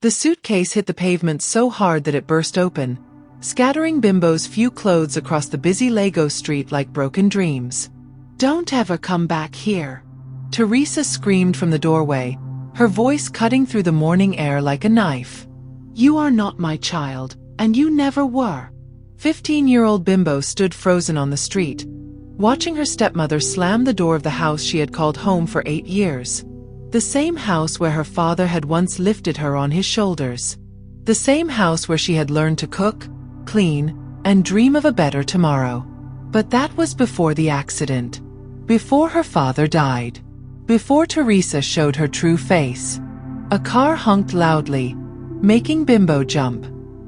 The suitcase hit the pavement so hard that it burst open, scattering Bimbo's few clothes across the busy Lego street like broken dreams. "Don't ever come back here," Teresa screamed from the doorway, her voice cutting through the morning air like a knife. "You are not my child, and you never were." 15-year-old Bimbo stood frozen on the street, watching her stepmother slam the door of the house she had called home for 8 years. The same house where her father had once lifted her on his shoulders. The same house where she had learned to cook, clean, and dream of a better tomorrow. But that was before the accident. Before her father died. Before Teresa showed her true face. A car honked loudly, making Bimbo jump.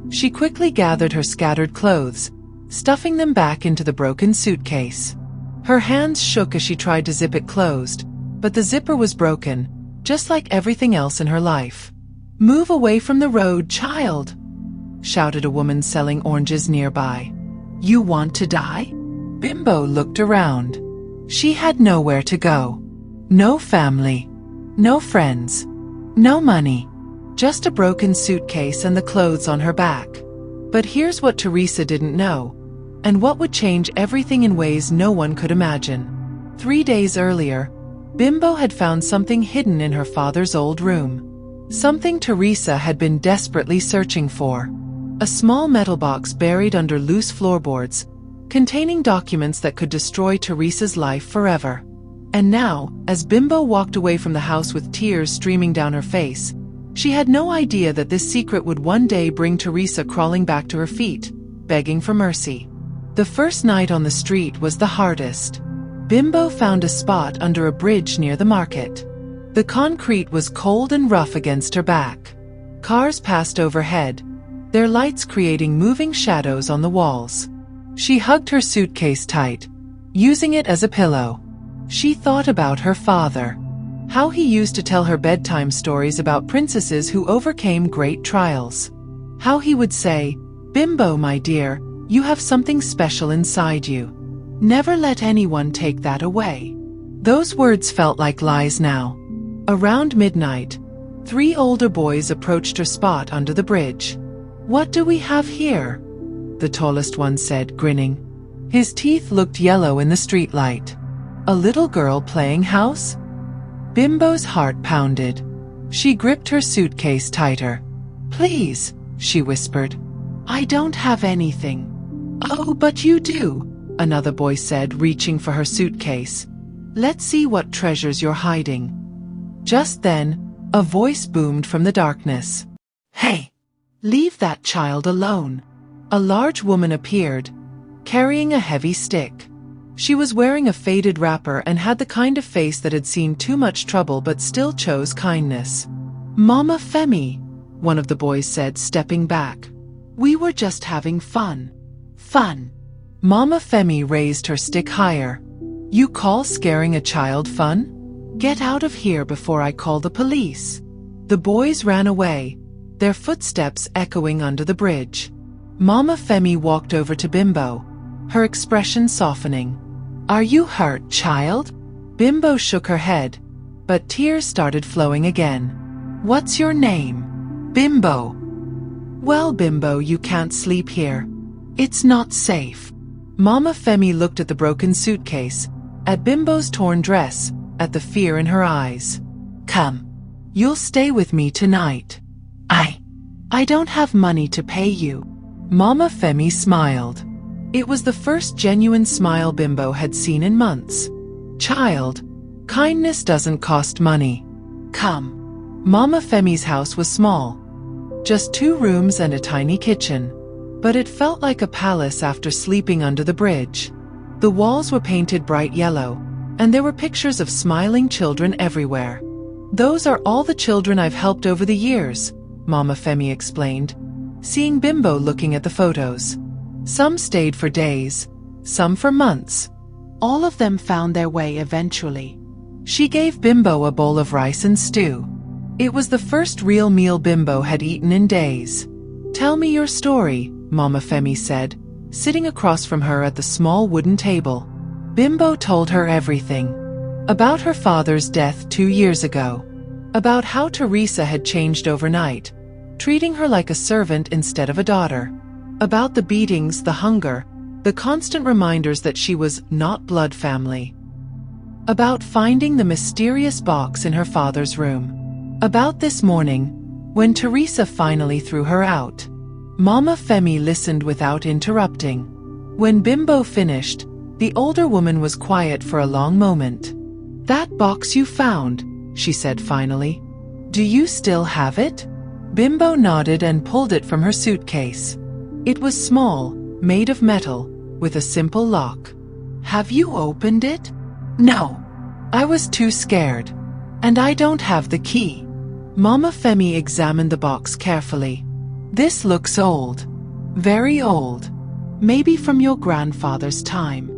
She quickly gathered her scattered clothes, stuffing them back into the broken suitcase. Her hands shook as she tried to zip it closed, but the zipper was broken, just like everything else in her life. "Move away from the road, child!" shouted a woman selling oranges nearby. "You want to die?" Bimbo looked around. She had nowhere to go. No family. No friends. No money. Just a broken suitcase and the clothes on her back. But here's what Teresa didn't know, and what would change everything in ways no one could imagine. 3 days earlier, Bimbo had found something hidden in her father's old room. Something Teresa had been desperately searching for. A small metal box buried under loose floorboards, containing documents that could destroy Teresa's life forever. And now, as Bimbo walked away from the house with tears streaming down her face, she had no idea that this secret would one day bring Teresa crawling back to her feet, begging for mercy. The first night on the street was the hardest. Bimbo found a spot under a bridge near the market. The concrete was cold and rough against her back. Cars passed overhead, their lights creating moving shadows on the walls. She hugged her suitcase tight, using it as a pillow. She thought about her father. How he used to tell her bedtime stories about princesses who overcame great trials. How he would say, "Bimbo, my dear, you have something special inside you. Never let anyone take that away." Those words felt like lies now. Around midnight, 3 older boys approached her spot under the bridge. "What do we have here?" the tallest one said, grinning. His teeth looked yellow in the streetlight. "A little girl playing house?" Bimbo's heart pounded. She gripped her suitcase tighter. "Please," she whispered. "I don't have anything." "Oh, but you do," another boy said, reaching for her suitcase. "Let's see what treasures you're hiding." Just then, a voice boomed from the darkness. "Hey! Leave that child alone." A large woman appeared, carrying a heavy stick. She was wearing a faded wrapper and had the kind of face that had seen too much trouble but still chose kindness. "Mama Femi," one of the boys said, stepping back. "We were just having fun." "Fun?" Mama Femi raised her stick higher. "You call scaring a child fun? Get out of here before I call the police." The boys ran away, their footsteps echoing under the bridge. Mama Femi walked over to Bimbo, her expression softening. "Are you hurt, child?" Bimbo shook her head, but tears started flowing again. "What's your name?" "Bimbo." "Well, Bimbo, you can't sleep here. It's not safe." Mama Femi looked at the broken suitcase, at Bimbo's torn dress, at the fear in her eyes. "Come. You'll stay with me tonight." I don't have money to pay you." Mama Femi smiled. It was the first genuine smile Bimbo had seen in months. "Child, kindness doesn't cost money. Come." Mama Femi's house was small. Just 2 rooms and a tiny kitchen. But it felt like a palace after sleeping under the bridge. The walls were painted bright yellow, and there were pictures of smiling children everywhere. "Those are all the children I've helped over the years," Mama Femi explained, seeing Bimbo looking at the photos. "Some stayed for days, some for months. All of them found their way eventually." She gave Bimbo a bowl of rice and stew. It was the first real meal Bimbo had eaten in days. "Tell me your story," Mama Femi said, sitting across from her at the small wooden table. Bimbo told her everything. About her father's death 2 years ago. About how Teresa had changed overnight. treating her like a servant instead of a daughter. About the beatings, the hunger, the constant reminders that she was not blood family. About finding the mysterious box in her father's room. About this morning, when Teresa finally threw her out. Mama Femi listened without interrupting. When Bimbo finished, the older woman was quiet for a long moment. "That box you found," she said finally. "Do you still have it?" Bimbo nodded and pulled it from her suitcase. It was small, made of metal, with a simple lock. "Have you opened it?" "No. I was too scared. And I don't have the key." Mama Femi examined the box carefully. "This looks old. Very old. Maybe from your grandfather's time."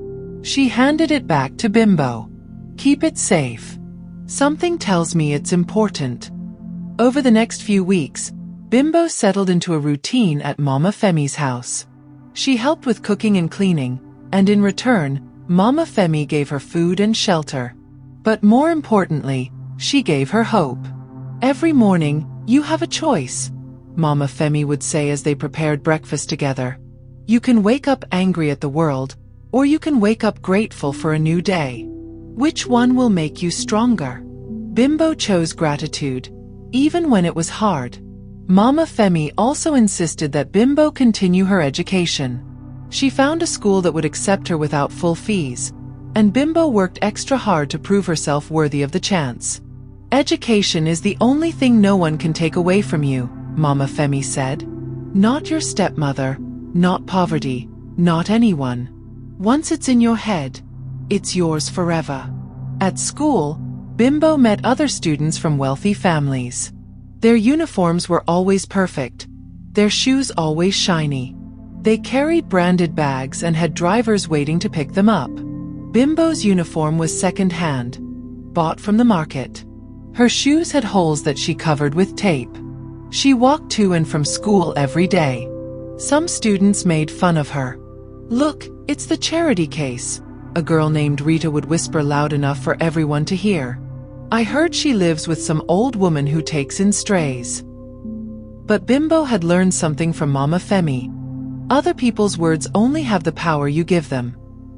She handed it back to Bimbo. "Keep it safe. Something tells me it's important." Over the next few weeks, Bimbo settled into a routine at Mama Femi's house. She helped with cooking and cleaning, and in return, Mama Femi gave her food and shelter. But more importantly, she gave her hope. "Every morning, you have a choice," Mama Femi would say as they prepared breakfast together. "You can wake up angry at the world, or you can wake up grateful for a new day. Which one will make you stronger?" Bimbo chose gratitude, even when it was hard. Mama Femi also insisted that Bimbo continue her education. She found a school that would accept her without full fees, and Bimbo worked extra hard to prove herself worthy of the chance. "Education is the only thing no one can take away from you," Mama Femi said. "Not your stepmother, not poverty, not anyone. Once it's in your head, it's yours forever." At school, Bimbo met other students from wealthy families. Their uniforms were always perfect, their shoes always shiny. They carried branded bags and had drivers waiting to pick them up. Bimbo's uniform was second-hand, bought from the market. Her shoes had holes that she covered with tape. She walked to and from school every day. Some students made fun of her. "Look, it's the charity case," a girl named Rita would whisper loud enough for everyone to hear. "I heard she lives with some old woman who takes in strays." But Bimbo had learned something from Mama Femi. Other people's words only have the power you give them.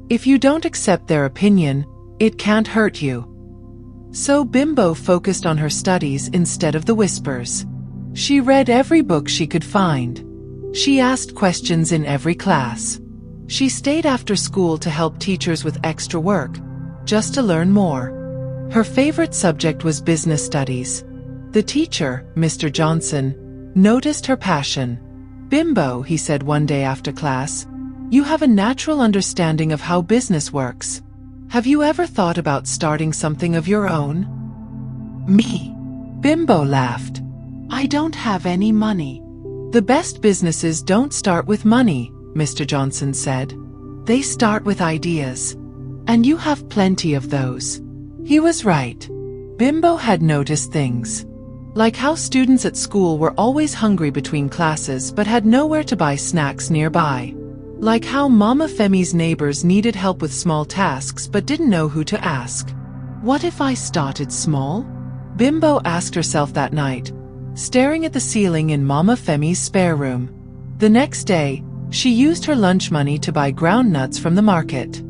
If you don't accept their opinion, it can't hurt you. So Bimbo focused on her studies instead of the whispers. She read every book she could find. She asked questions in every class. She stayed after school to help teachers with extra work, just to learn more. Her favorite subject was business studies. The teacher, Mr. Johnson, noticed her passion. "Bimbo," he said one day after class, "you have a natural understanding of how business works. Have you ever thought about starting something of your own?" "Me?" Bimbo laughed. "I don't have any money." "The best businesses don't start with money," Mr. Johnson said. "They start with ideas. And you have plenty of those." He was right. Bimbo had noticed things. Like how students at school were always hungry between classes but had nowhere to buy snacks nearby. Like how Mama Femi's neighbors needed help with small tasks but didn't know who to ask. What if I started small? Bimbo asked herself that night, staring at the ceiling in Mama Femi's spare room. The next day, she used her lunch money to buy ground nuts from the market.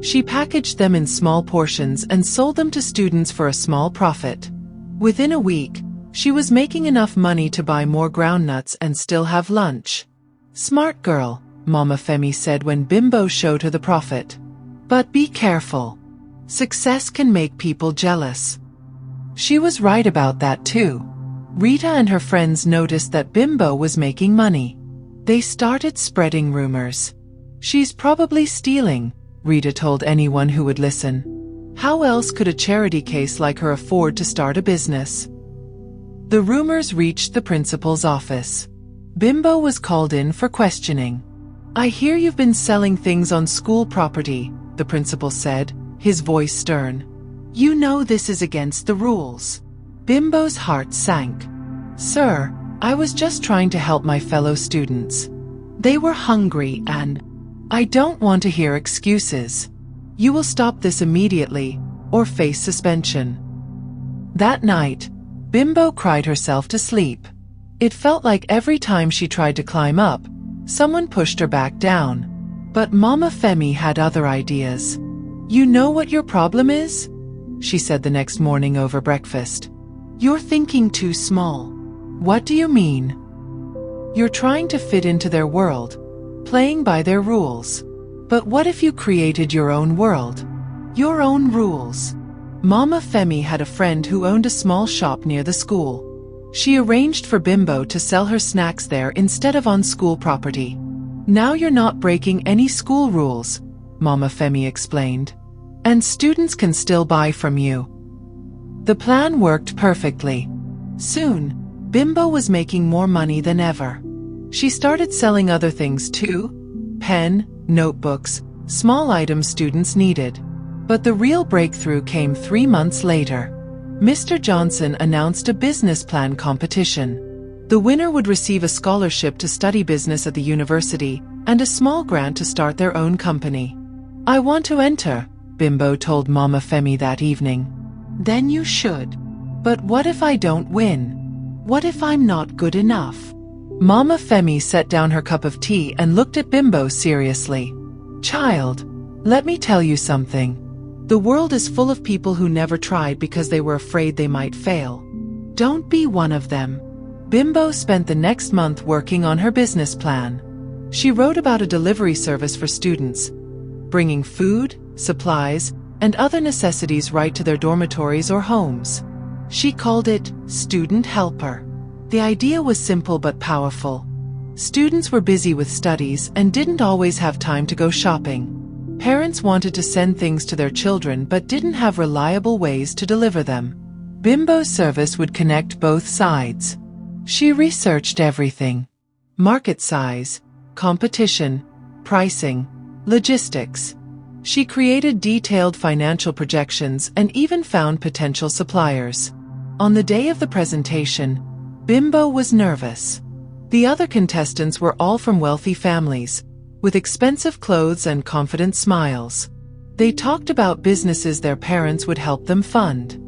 She packaged them in small portions and sold them to students for a small profit. Within a week, she was making enough money to buy more ground nuts and still have lunch. "Smart girl," Mama Femi said when Bimbo showed her the profit. "But be careful. Success can make people jealous." She was right about that too. Rita and her friends noticed that Bimbo was making money. They started spreading rumors. "She's probably stealing," Rita told anyone who would listen. How else could a charity case like her afford to start a business? The rumors reached the principal's office. Bimbo was called in for questioning. "I hear you've been selling things on school property," the principal said, his voice stern. "You know this is against the rules." Bimbo's heart sank. "Sir, I was just trying to help my fellow students. They were hungry and I don't want to hear excuses. You will stop this immediately, or face suspension." That night, Bimbo cried herself to sleep. It felt like every time she tried to climb up, someone pushed her back down. But Mama Femi had other ideas. "You know what your problem is?" she said the next morning over breakfast. "You're thinking too small." "What do you mean?" "You're trying to fit into their world, playing by their rules. But what if you created your own world? Your own rules?" Mama Femi had a friend who owned a small shop near the school. She arranged for Bimbo to sell her snacks there instead of on school property. "Now you're not breaking any school rules," Mama Femi explained. "And students can still buy from you." The plan worked perfectly. Soon, Bimbo was making more money than ever. She started selling other things too: pen, notebooks, small items students needed. But the real breakthrough came 3 months later. Mr. Johnson announced a business plan competition. The winner would receive a scholarship to study business at the university and a small grant to start their own company. "I want to enter," Bimbo told Mama Femi that evening. "Then you should. But what if I don't win? What if I'm not good enough?" Mama Femi set down her cup of tea and looked at Bimbo seriously. "Child, let me tell you something. The world is full of people who never tried because they were afraid they might fail. Don't be one of them." Bimbo spent the next month working on her business plan. She wrote about a delivery service for students, bringing food, supplies, and other necessities right to their dormitories or homes. She called it Student Helper. The idea was simple but powerful. Students were busy with studies and didn't always have time to go shopping. Parents wanted to send things to their children but didn't have reliable ways to deliver them. Bimbo's service would connect both sides. She researched everything: market size, competition, pricing, logistics. She created detailed financial projections and even found potential suppliers. On the day of the presentation, Bimbo was nervous. The other contestants were all from wealthy families, with expensive clothes and confident smiles. They talked about businesses their parents would help them fund.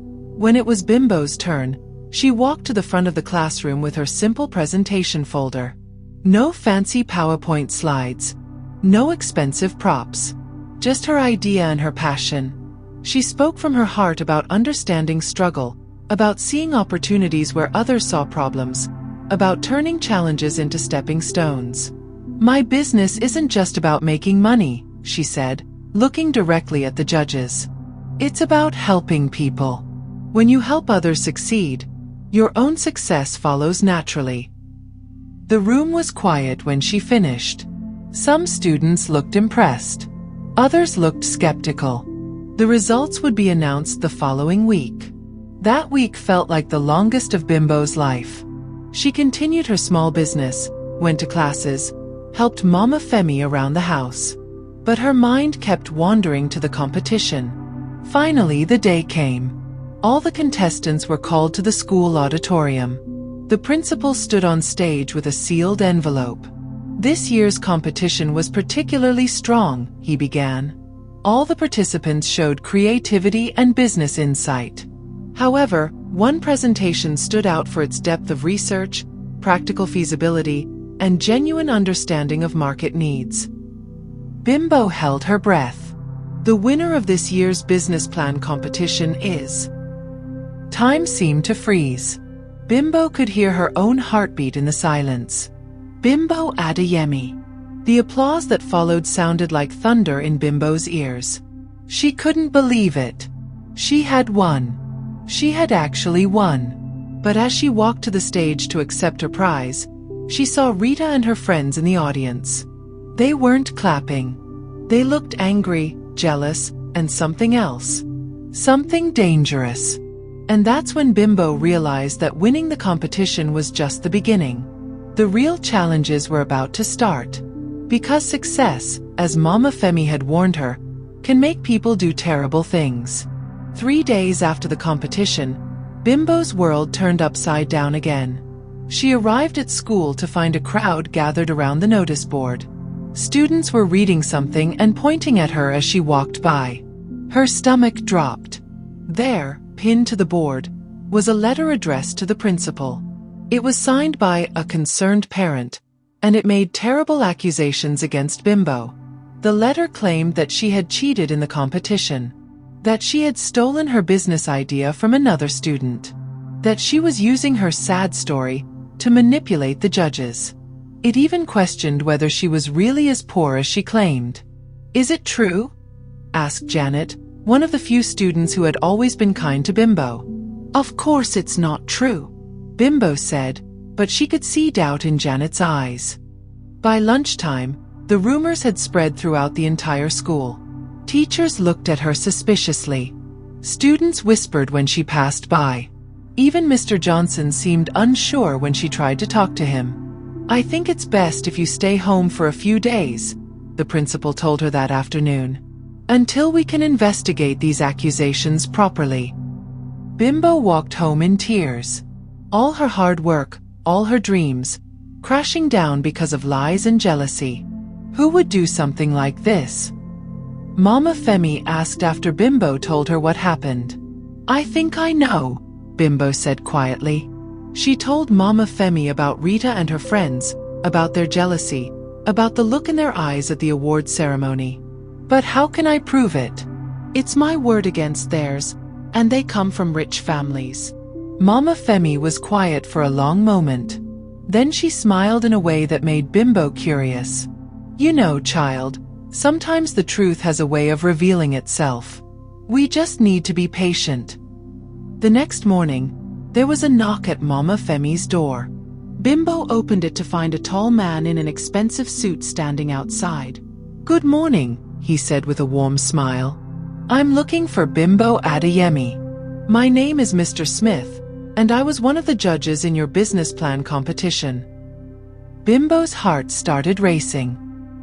When it was Bimbo's turn, she walked to the front of the classroom with her simple presentation folder. No fancy PowerPoint slides, no expensive props. Just her idea and her passion. She spoke from her heart about understanding struggle, about seeing opportunities where others saw problems, about turning challenges into stepping stones. "My business isn't just about making money," she said, looking directly at the judges. "It's about helping people. When you help others succeed, your own success follows naturally." The room was quiet when she finished. Some students looked impressed. Others looked skeptical. The results would be announced the following week. That week felt like the longest of Bimbo's life. She continued her small business, went to classes, helped Mama Femi around the house. But her mind kept wandering to the competition. Finally, the day came. All the contestants were called to the school auditorium. The principal stood on stage with a sealed envelope. "This year's competition was particularly strong," he began. "All the participants showed creativity and business insight. However, one presentation stood out for its depth of research, practical feasibility, and genuine understanding of market needs." Bimbo held her breath. The winner of this year's business plan competition is... Time seemed to freeze. Bimbo could hear her own heartbeat in the silence. Bimbo Adeyemi. The applause that followed sounded like thunder in Bimbo's ears. She couldn't believe it. She had won. She had actually won. But as she walked to the stage to accept her prize, she saw Rita and her friends in the audience. They weren't clapping. They looked angry, jealous, and something else. Something dangerous. And that's when Bimbo realized that winning the competition was just the beginning. The real challenges were about to start. Because success, as Mama Femi had warned her, can make people do terrible things. 3 days after the competition, Bimbo's world turned upside down again. She arrived at school to find a crowd gathered around the notice board. Students were reading something and pointing at her as she walked by. Her stomach dropped. There, pinned to the board, was a letter addressed to the principal. It was signed by a concerned parent, and it made terrible accusations against Bimbo. The letter claimed that she had cheated in the competition, that she had stolen her business idea from another student, that she was using her sad story to manipulate the judges. It even questioned whether she was really as poor as she claimed. "Is it true?" asked Janet, one of the few students who had always been kind to Bimbo. "Of course it's not true," Bimbo said, but she could see doubt in Janet's eyes. By lunchtime, the rumors had spread throughout the entire school. Teachers looked at her suspiciously. Students whispered when she passed by. Even Mr. Johnson seemed unsure when she tried to talk to him. "I think it's best if you stay home for a few days," the principal told her that afternoon, "until we can investigate these accusations properly." Bimbo walked home in tears. All her hard work, all her dreams, crashing down because of lies and jealousy. Who would do something like this? Mama Femi asked after Bimbo told her what happened. "I think I know," Bimbo said quietly. She told Mama Femi about Rita and her friends, about their jealousy, about the look in their eyes at the award ceremony. "But how can I prove it? It's my word against theirs, and they come from rich families." Mama Femi was quiet for a long moment. Then she smiled in a way that made Bimbo curious. "You know, child, sometimes the truth has a way of revealing itself. We just need to be patient." The next morning, there was a knock at Mama Femi's door. Bimbo opened it to find a tall man in an expensive suit standing outside. "Good morning," he said with a warm smile. "I'm looking for Bimbo Adeyemi. My name is Mr. Smith, and I was one of the judges in your business plan competition." Bimbo's heart started racing.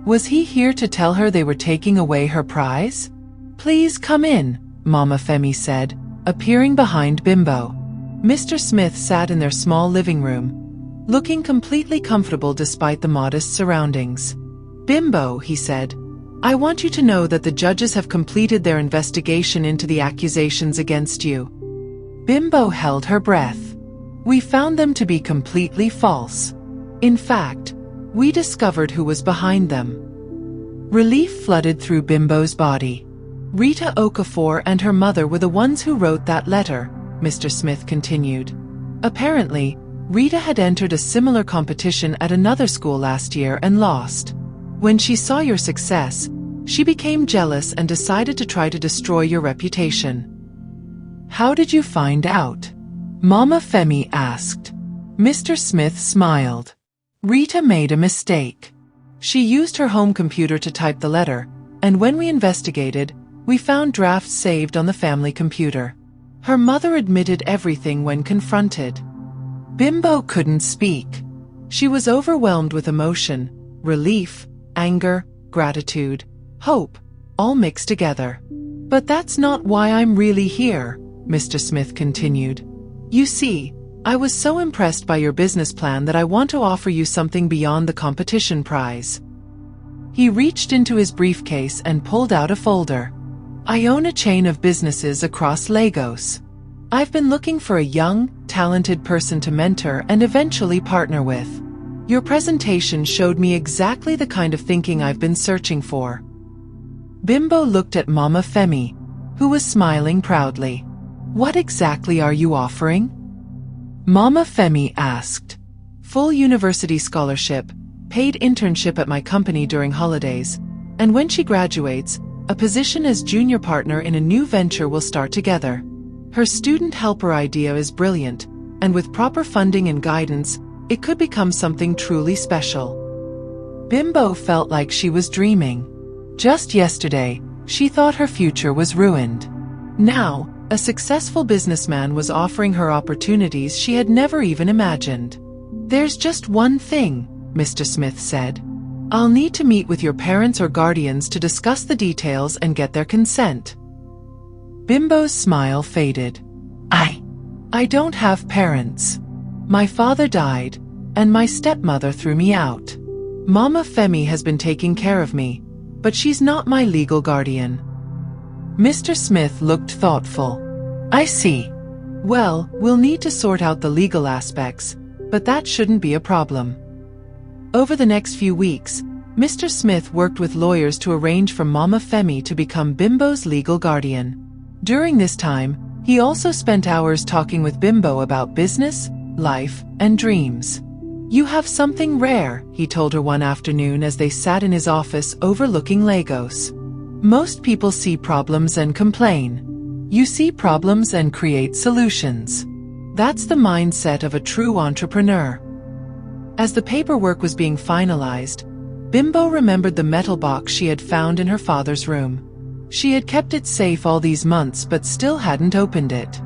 Was he here to tell her they were taking away her prize? "Please come in," Mama Femi said, appearing behind Bimbo. Mr. Smith sat in their small living room, looking completely comfortable despite the modest surroundings. "Bimbo," he said, "I want you to know that the judges have completed their investigation into the accusations against you." Bimbo held her breath. "We found them to be completely false. In fact, we discovered who was behind them." Relief flooded through Bimbo's body. "Rita Okafor and her mother were the ones who wrote that letter," Mr. Smith continued. "Apparently, Rita had entered a similar competition at another school last year and lost. When she saw your success, she became jealous and decided to try to destroy your reputation." "How did you find out?" Mama Femi asked. Mr. Smith smiled. "Rita made a mistake. She used her home computer to type the letter, and when we investigated, we found drafts saved on the family computer. Her mother admitted everything when confronted." Bimbo couldn't speak. She was overwhelmed with emotion, relief, anger, gratitude, hope, all mixed together. "But that's not why I'm really here," Mr. Smith continued. "You see, I was so impressed by your business plan that I want to offer you something beyond the competition prize." He reached into his briefcase and pulled out a folder. "I own a chain of businesses across Lagos. I've been looking for a young, talented person to mentor and eventually partner with. Your presentation showed me exactly the kind of thinking I've been searching for." Bimbo looked at Mama Femi, who was smiling proudly. "What exactly are you offering?" Mama Femi asked. "Full university scholarship, paid internship at my company during holidays, and when she graduates, a position as junior partner in a new venture will start together. Her student helper idea is brilliant, and with proper funding and guidance, it could become something truly special." Bimbo felt like she was dreaming. Just yesterday, she thought her future was ruined. Now, a successful businessman was offering her opportunities she had never even imagined. "There's just one thing," Mr. Smith said. "I'll need to meet with your parents or guardians to discuss the details and get their consent." Bimbo's smile faded. I don't have parents. My father died, and my stepmother threw me out. Mama Femi has been taking care of me, but she's not my legal guardian." Mr. Smith looked thoughtful. "I see. Well, we'll need to sort out the legal aspects, but that shouldn't be a problem. Over the next few weeks, Mr. Smith worked with lawyers to arrange for Mama Femi to become Bimbo's legal guardian. During this time, he also spent hours talking with Bimbo about business, life, and dreams. "You have something rare," he told her one afternoon as they sat in his office overlooking Lagos. "Most people see problems and complain. You see problems and create solutions. That's the mindset of a true entrepreneur." As the paperwork was being finalized, Bimbo remembered the metal box she had found in her father's room. She had kept it safe all these months but still hadn't opened it.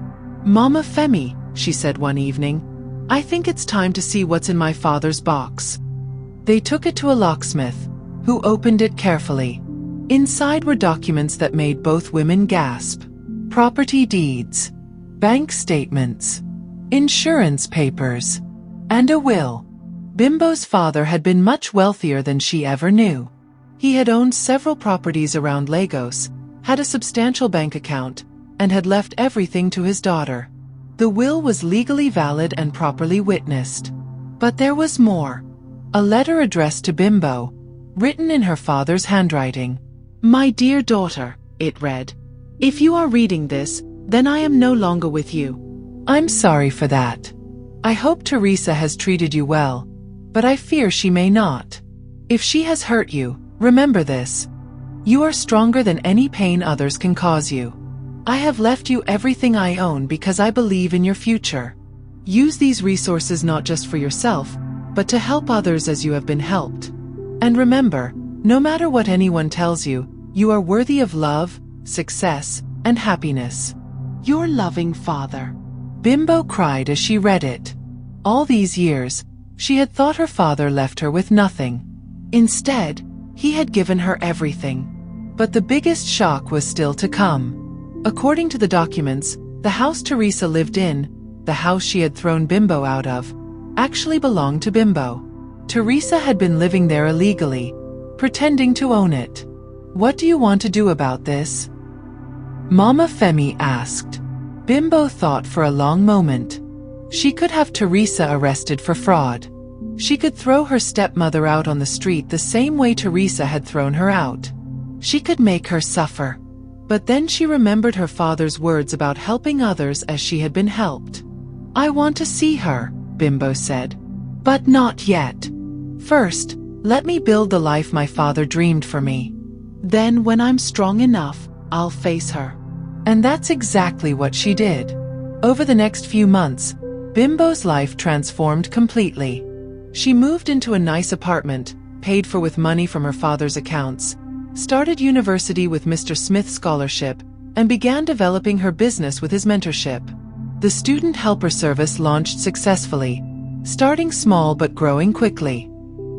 "Mama Femi," she said one evening, "I think it's time to see what's in my father's box." They took it to a locksmith, who opened it carefully. Inside were documents that made both women gasp. Property deeds, bank statements, insurance papers, and a will. Bimbo's father had been much wealthier than she ever knew. He had owned several properties around Lagos, had a substantial bank account, and had left everything to his daughter. The will was legally valid and properly witnessed. But there was more. A letter addressed to Bimbo, written in her father's handwriting. "My dear daughter," it read, "if you are reading this, then I am no longer with you. I'm sorry for that. I hope Teresa has treated you well, but I fear she may not. If she has hurt you, remember this. You are stronger than any pain others can cause you. I have left you everything I own because I believe in your future. Use these resources not just for yourself, but to help others as you have been helped. And remember, no matter what anyone tells you, you are worthy of love, success, and happiness. Your loving father." Bimbo cried as she read it. All these years, she had thought her father left her with nothing. Instead, he had given her everything. But the biggest shock was still to come. According to the documents, the house Teresa lived in, the house she had thrown Bimbo out of, actually belonged to Bimbo. Teresa had been living there illegally, pretending to own it. "What do you want to do about this?" Mama Femi asked. Bimbo thought for a long moment. She could have Teresa arrested for fraud. She could throw her stepmother out on the street the same way Teresa had thrown her out. She could make her suffer. But then she remembered her father's words about helping others as she had been helped. "I want to see her," Bimbo said. "But not yet. First, let me build the life my father dreamed for me. Then when I'm strong enough, I'll face her." And that's exactly what she did. Over the next few months, Bimbo's life transformed completely. She moved into a nice apartment, paid for with money from her father's accounts, started university with Mr. Smith's scholarship, and began developing her business with his mentorship. The student helper service launched successfully, starting small but growing quickly.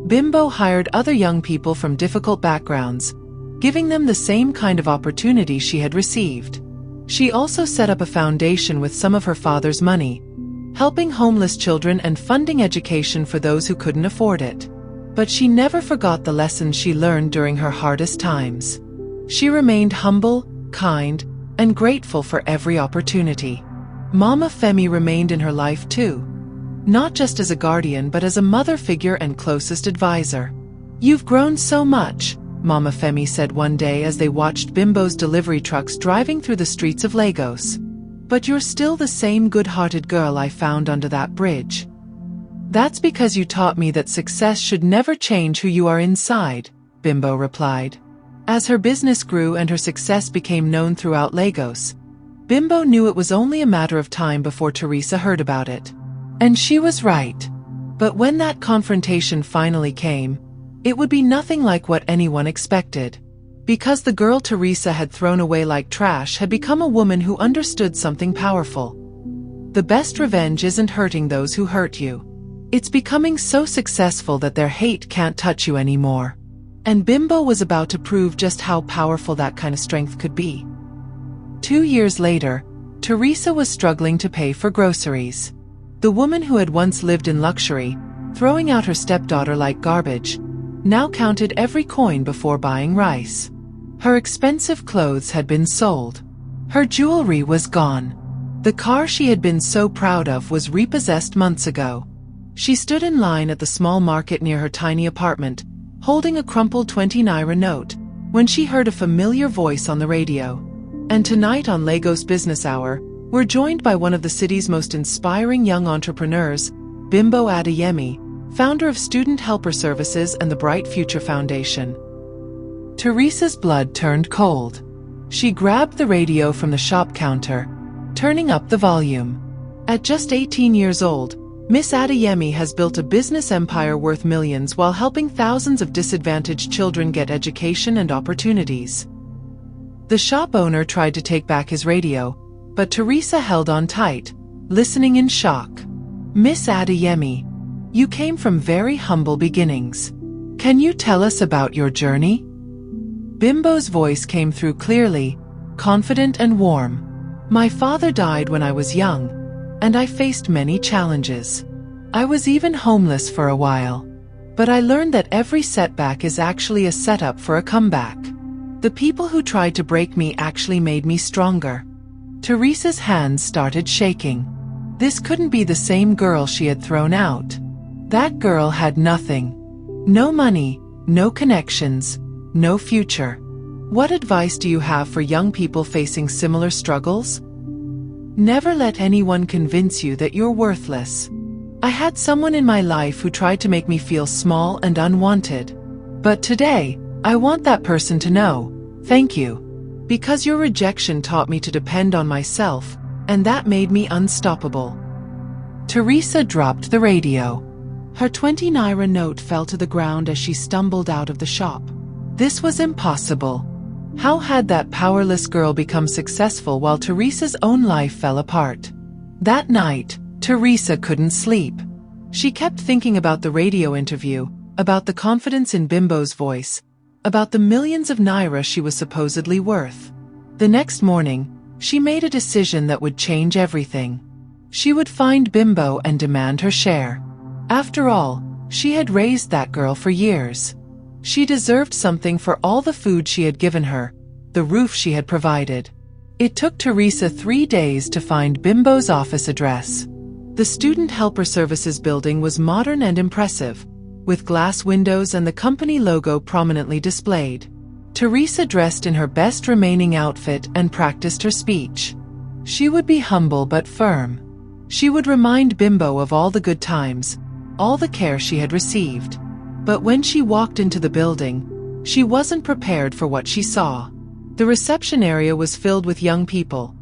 Bimbo hired other young people from difficult backgrounds, giving them the same kind of opportunity she had received. She also set up a foundation with some of her father's money, helping homeless children and funding education for those who couldn't afford it. But she never forgot the lessons she learned during her hardest times. She remained humble, kind, and grateful for every opportunity. Mama Femi remained in her life too, not just as a guardian but as a mother figure and closest advisor. "You've grown so much," Mama Femi said one day as they watched Bimbo's delivery trucks driving through the streets of Lagos. "But you're still the same good-hearted girl I found under that bridge." "That's because you taught me that success should never change who you are inside," Bimbo replied. As her business grew and her success became known throughout Lagos, Bimbo knew it was only a matter of time before Teresa heard about it. And she was right. But when that confrontation finally came, it would be nothing like what anyone expected. Because the girl Teresa had thrown away like trash had become a woman who understood something powerful. The best revenge isn't hurting those who hurt you. It's becoming so successful that their hate can't touch you anymore. And Bimbo was about to prove just how powerful that kind of strength could be. 2 years later, Teresa was struggling to pay for groceries. The woman who had once lived in luxury, throwing out her stepdaughter like garbage, now counted every coin before buying rice. Her expensive clothes had been sold. Her jewelry was gone. The car she had been so proud of was repossessed months ago. She stood in line at the small market near her tiny apartment, holding a crumpled 20 naira note, when she heard a familiar voice on the radio. And tonight on Lagos Business Hour, we're joined by one of the city's most inspiring young entrepreneurs, Bimbo Adeyemi, founder of Student Helper Services and the Bright Future Foundation. Teresa's blood turned cold. She grabbed the radio from the shop counter, turning up the volume. At just 18 years old, Miss Adeyemi has built a business empire worth millions while helping thousands of disadvantaged children get education and opportunities. The shop owner tried to take back his radio, but Teresa held on tight, listening in shock. Miss Adeyemi, you came from very humble beginnings. Can you tell us about your journey? Bimbo's voice came through clearly, confident and warm. My father died when I was young, and I faced many challenges. I was even homeless for a while. But I learned that every setback is actually a setup for a comeback. The people who tried to break me actually made me stronger. Teresa's hands started shaking. This couldn't be the same girl she had thrown out. That girl had nothing. No money, no connections, no future. What advice do you have for young people facing similar struggles? Never let anyone convince you that you're worthless. I had someone in my life who tried to make me feel small and unwanted. But today, I want that person to know, thank you. Because your rejection taught me to depend on myself, and that made me unstoppable. Teresa dropped the radio. Her 20 naira note fell to the ground as she stumbled out of the shop. This was impossible. How had that powerless girl become successful while Teresa's own life fell apart? That night, Teresa couldn't sleep. She kept thinking about the radio interview, about the confidence in Bimbo's voice, about the millions of naira she was supposedly worth. The next morning, she made a decision that would change everything. She would find Bimbo and demand her share. After all, she had raised that girl for years. She deserved something for all the food she had given her, the roof she had provided. It took Teresa 3 days to find Bimbo's office address. The Student Helper Services building was modern and impressive, with glass windows and the company logo prominently displayed. Teresa dressed in her best remaining outfit and practiced her speech. She would be humble but firm. She would remind Bimbo of all the good times, all the care she had received. But when she walked into the building, she wasn't prepared for what she saw. The reception area was filled with young people.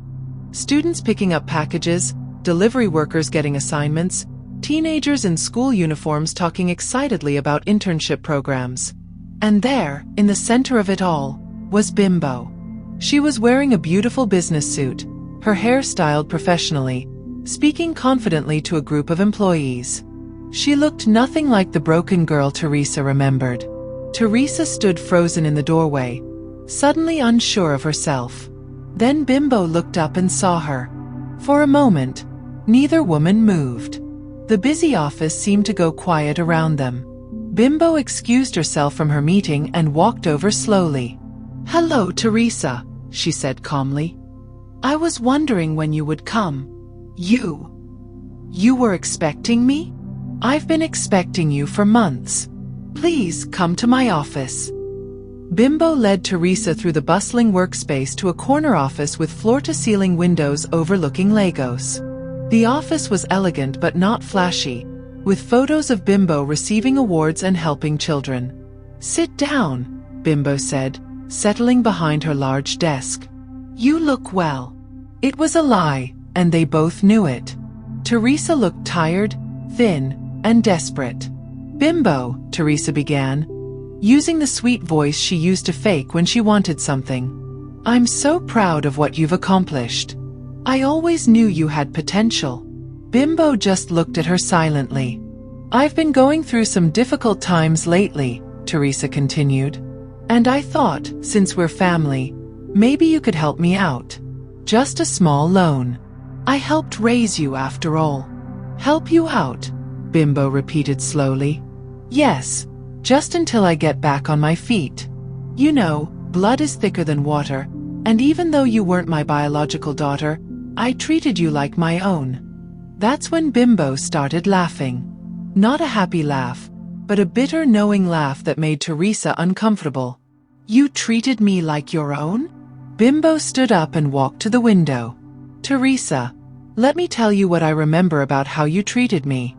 Students picking up packages, delivery workers getting assignments, teenagers in school uniforms talking excitedly about internship programs. And there, in the center of it all, was Bimbo. She was wearing a beautiful business suit, her hair styled professionally, speaking confidently to a group of employees. She looked nothing like the broken girl Teresa remembered. Teresa stood frozen in the doorway, suddenly unsure of herself. Then Bimbo looked up and saw her. For a moment, neither woman moved. The busy office seemed to go quiet around them. Bimbo excused herself from her meeting and walked over slowly. "Hello, Teresa," she said calmly. "I was wondering when you would come. You were expecting me? I've been expecting you for months. Please come to my office." Bimbo led Teresa through the bustling workspace to a corner office with floor-to-ceiling windows overlooking Lagos. The office was elegant but not flashy, with photos of Bimbo receiving awards and helping children. "Sit down," Bimbo said, settling behind her large desk. "You look well." It was a lie, and they both knew it. Teresa looked tired, thin, and desperate. "Bimbo," Teresa began, using the sweet voice she used to fake when she wanted something. "I'm so proud of what you've accomplished. I always knew you had potential." Bimbo just looked at her silently. "I've been going through some difficult times lately," Teresa continued. "And I thought, since we're family, maybe you could help me out. Just a small loan. I helped raise you after all." "Help you out?" Bimbo repeated slowly. "Yes, just until I get back on my feet. You know, blood is thicker than water, and even though you weren't my biological daughter, I treated you like my own." That's when Bimbo started laughing. Not a happy laugh, but a bitter, knowing laugh that made Teresa uncomfortable. You treated me like your own? Bimbo stood up and walked to the window. Teresa, let me tell you what I remember about how you treated me.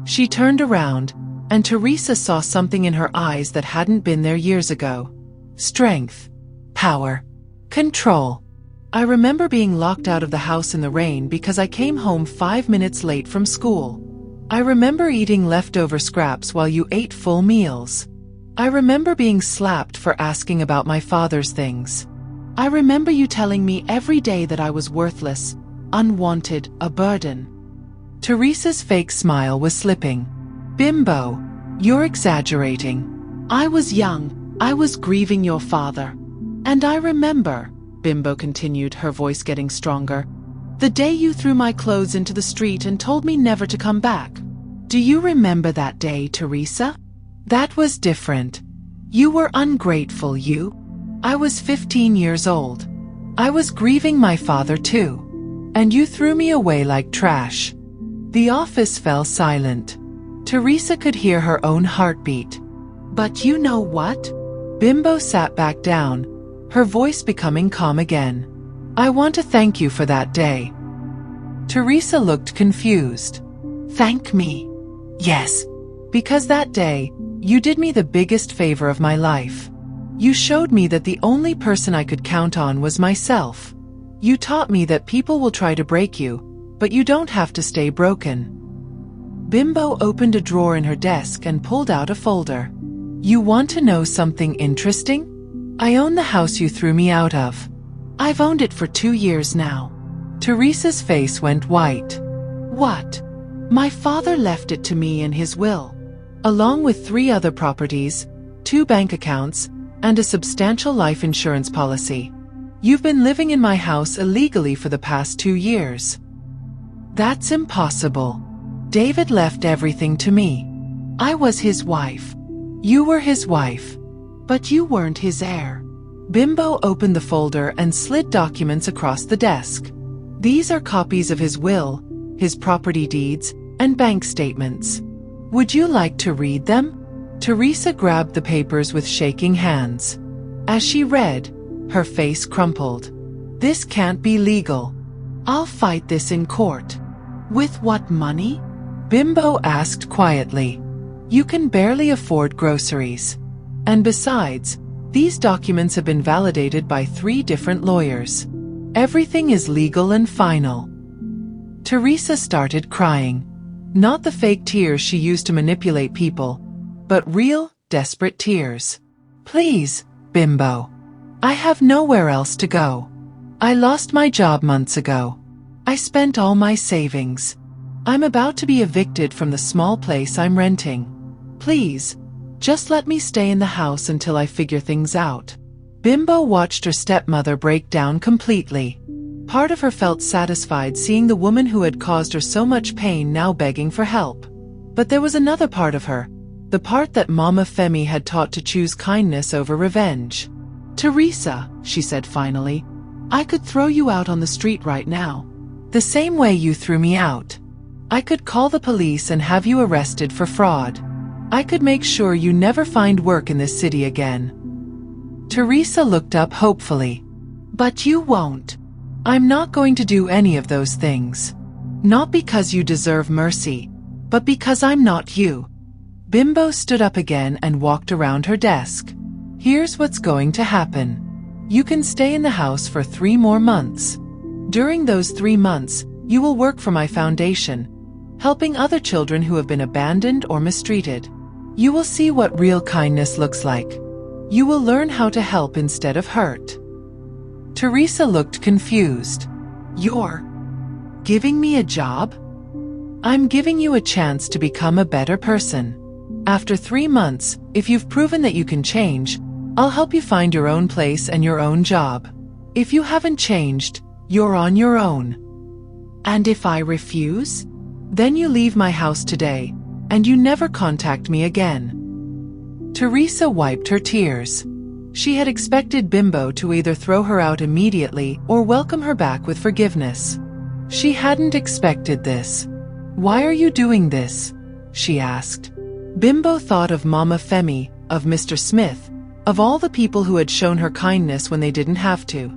She turned around, and Teresa saw something in her eyes that hadn't been there years ago. Strength, power, control. I remember being locked out of the house in the rain because I came home 5 minutes late from school. I remember eating leftover scraps while you ate full meals. I remember being slapped for asking about my father's things. I remember you telling me every day that I was worthless, unwanted, a burden. Teresa's fake smile was slipping. Bimbo, you're exaggerating. I was young, I was grieving your father. And I remember, Bimbo continued, her voice getting stronger, the day you threw my clothes into the street and told me never to come back. Do you remember that day, Teresa? That was different. You were ungrateful, you. I was 15 years old. I was grieving my father too. And you threw me away like trash. The office fell silent. Teresa could hear her own heartbeat. But you know what? Bimbo sat back down, her voice becoming calm again. I want to thank you for that day. Teresa looked confused. Thank me? Yes. Because that day, you did me the biggest favor of my life. You showed me that the only person I could count on was myself. You taught me that people will try to break you, but you don't have to stay broken. Bimbo opened a drawer in her desk and pulled out a folder. You want to know something interesting? I own the house you threw me out of. I've owned it for 2 years now. Teresa's face went white. What? My father left it to me in his will, along with 3 other properties, 2 bank accounts, and a substantial life insurance policy. You've been living in my house illegally for the past 2 years. That's impossible. David left everything to me. I was his wife. You were his wife. But you weren't his heir. Bimbo opened the folder and slid documents across the desk. These are copies of his will, his property deeds, and bank statements. Would you like to read them? Teresa grabbed the papers with shaking hands. As she read, her face crumpled. This can't be legal. I'll fight this in court. With what money? Bimbo asked quietly. You can barely afford groceries. And besides, these documents have been validated by 3 different lawyers. Everything is legal and final. Teresa started crying. Not the fake tears she used to manipulate people, but real, desperate tears. Please, Bimbo. I have nowhere else to go. I lost my job months ago. I spent all my savings. I'm about to be evicted from the small place I'm renting. Please, just let me stay in the house until I figure things out. Bimbo watched her stepmother break down completely. Part of her felt satisfied seeing the woman who had caused her so much pain now begging for help. But there was another part of her, the part that Mama Femi had taught to choose kindness over revenge. Teresa, she said finally, I could throw you out on the street right now. The same way you threw me out. I could call the police and have you arrested for fraud. I could make sure you never find work in this city again. Teresa looked up hopefully. But you won't. I'm not going to do any of those things. Not because you deserve mercy, but because I'm not you. Bimbo stood up again and walked around her desk. Here's what's going to happen. You can stay in the house for 3 more months. During those 3 months, you will work for my foundation, helping other children who have been abandoned or mistreated. You will see what real kindness looks like. You will learn how to help instead of hurt. Teresa looked confused. You're giving me a job? I'm giving you a chance to become a better person. After 3 months, if you've proven that you can change, I'll help you find your own place and your own job. If you haven't changed, you're on your own. And if I refuse? Then you leave my house today, and you never contact me again. Teresa wiped her tears. She had expected Bimbo to either throw her out immediately or welcome her back with forgiveness. She hadn't expected this. Why are you doing this? she asked. Bimbo thought of Mama Femi, of Mr. Smith, of all the people who had shown her kindness when they didn't have to.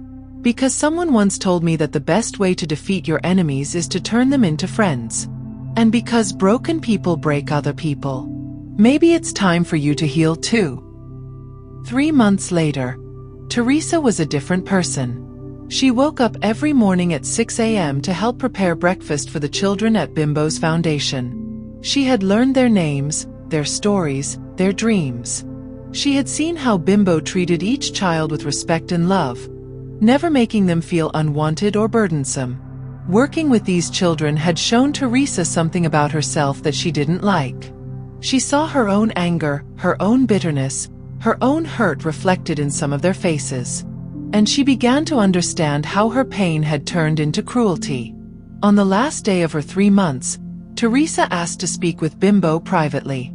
Because someone once told me that the best way to defeat your enemies is to turn them into friends. And because broken people break other people. Maybe it's time for you to heal too. 3 months later, Teresa was a different person. She woke up every morning at 6 a.m. to help prepare breakfast for the children at Bimbo's foundation. She had learned their names, their stories, their dreams. She had seen how Bimbo treated each child with respect and love, never making them feel unwanted or burdensome. Working with these children had shown Teresa something about herself that she didn't like. She saw her own anger, her own bitterness, her own hurt reflected in some of their faces. And she began to understand how her pain had turned into cruelty. On the last day of her 3 months, Teresa asked to speak with Bimbo privately.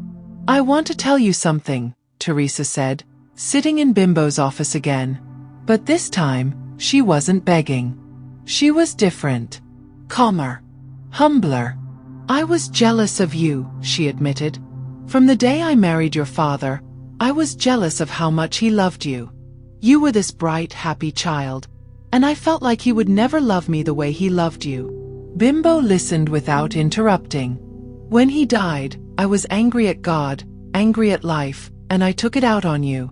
"I want to tell you something," Teresa said, sitting in Bimbo's office again. But this time, she wasn't begging. She was different. Calmer. Humbler. "I was jealous of you," she admitted. "From the day I married your father, I was jealous of how much he loved you. You were this bright, happy child, and I felt like he would never love me the way he loved you." Bimbo listened without interrupting. "When he died, I was angry at God, angry at life, and I took it out on you.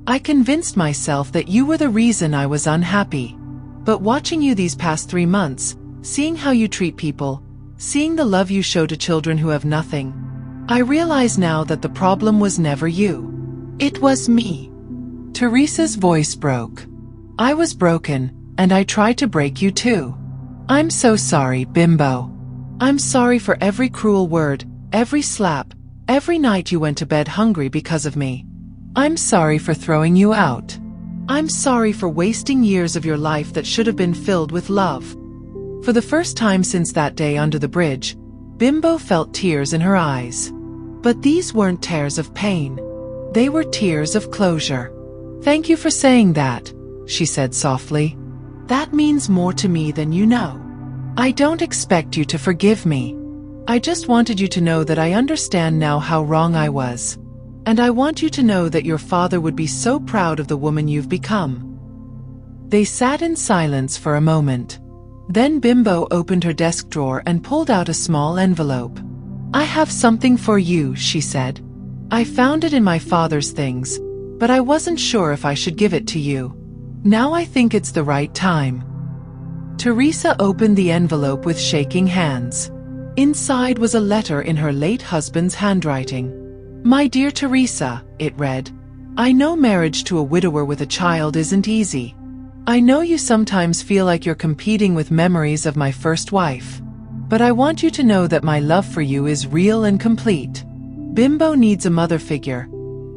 I convinced myself that you were the reason I was unhappy. But watching you these past 3 months, seeing how you treat people, seeing the love you show to children who have nothing, I realize now that the problem was never you. It was me." Teresa's voice broke. "I was broken, and I tried to break you too. I'm so sorry, Bimbo. I'm sorry for every cruel word, every slap, every night you went to bed hungry because of me. I'm sorry for throwing you out. I'm sorry for wasting years of your life that should have been filled with love." For the first time since that day under the bridge, Bimbo felt tears in her eyes. But these weren't tears of pain. They were tears of closure. "Thank you for saying that," she said softly. "That means more to me than you know. I don't expect you to forgive me. I just wanted you to know that I understand now how wrong I was. And I want you to know that your father would be so proud of the woman you've become." They sat in silence for a moment. Then Bimbo opened her desk drawer and pulled out a small envelope. "I have something for you," she said. "I found it in my father's things, but I wasn't sure if I should give it to you. Now I think it's the right time." Teresa opened the envelope with shaking hands. Inside was a letter in her late husband's handwriting. "My dear Teresa," it read, "I know marriage to a widower with a child isn't easy. I know you sometimes feel like you're competing with memories of my first wife. But I want you to know that my love for you is real and complete. Bimbo needs a mother figure,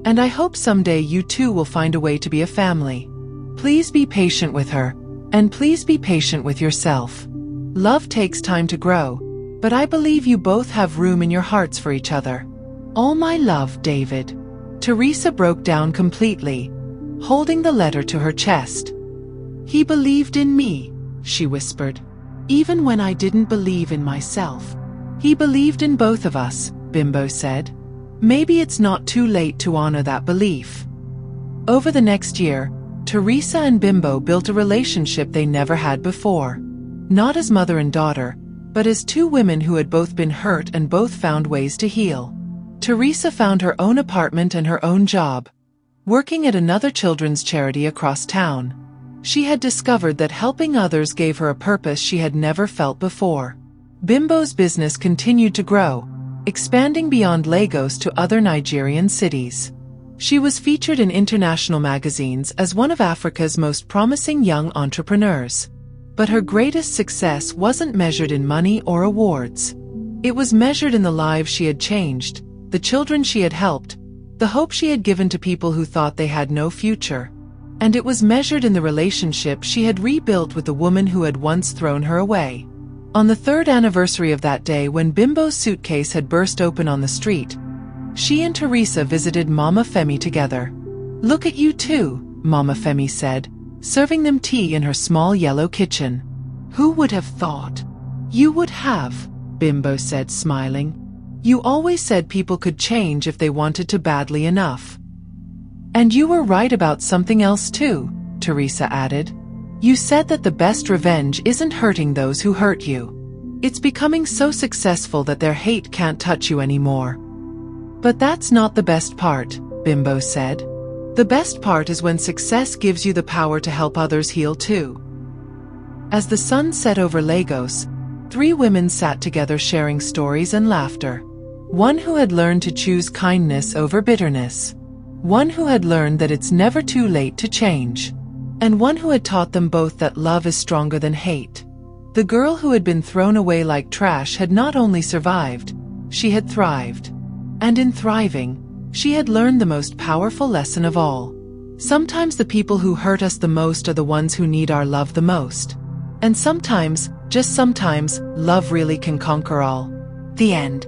and I hope someday you too will find a way to be a family. Please be patient with her, and please be patient with yourself. Love takes time to grow, but I believe you both have room in your hearts for each other. All my love, David." Teresa broke down completely, holding the letter to her chest. "He believed in me," she whispered. "Even when I didn't believe in myself. He believed in both of us," Bimbo said. "Maybe it's not too late to honor that belief." Over the next year, Teresa and Bimbo built a relationship they never had before. Not as mother and daughter, but as two women who had both been hurt and both found ways to heal. Teresa found her own apartment and her own job, working at another children's charity across town. She had discovered that helping others gave her a purpose she had never felt before. Bimbo's business continued to grow, expanding beyond Lagos to other Nigerian cities. She was featured in international magazines as one of Africa's most promising young entrepreneurs. But her greatest success wasn't measured in money or awards. It was measured in the lives she had changed, the children she had helped, the hope she had given to people who thought they had no future. And it was measured in the relationship she had rebuilt with the woman who had once thrown her away. On the 3rd anniversary of that day, when Bimbo's suitcase had burst open on the street, she and Teresa visited Mama Femi together. "Look at you two," Mama Femi said, serving them tea in her small yellow kitchen. "Who would have thought?" "You would have," Bimbo said, smiling. You always said people could change if they wanted to badly enough. And you were right about something else too, Teresa added. You said that the best revenge isn't hurting those who hurt you. It's becoming so successful that their hate can't touch you anymore. But that's not the best part, Bimbo said. The best part is when success gives you the power to help others heal too. As the sun set over Lagos, 3 women sat together sharing stories and laughter. One who had learned to choose kindness over bitterness. One who had learned that it's never too late to change. And one who had taught them both that love is stronger than hate. The girl who had been thrown away like trash had not only survived, she had thrived. And in thriving, she had learned the most powerful lesson of all. Sometimes the people who hurt us the most are the ones who need our love the most. And sometimes, just sometimes, love really can conquer all. The end.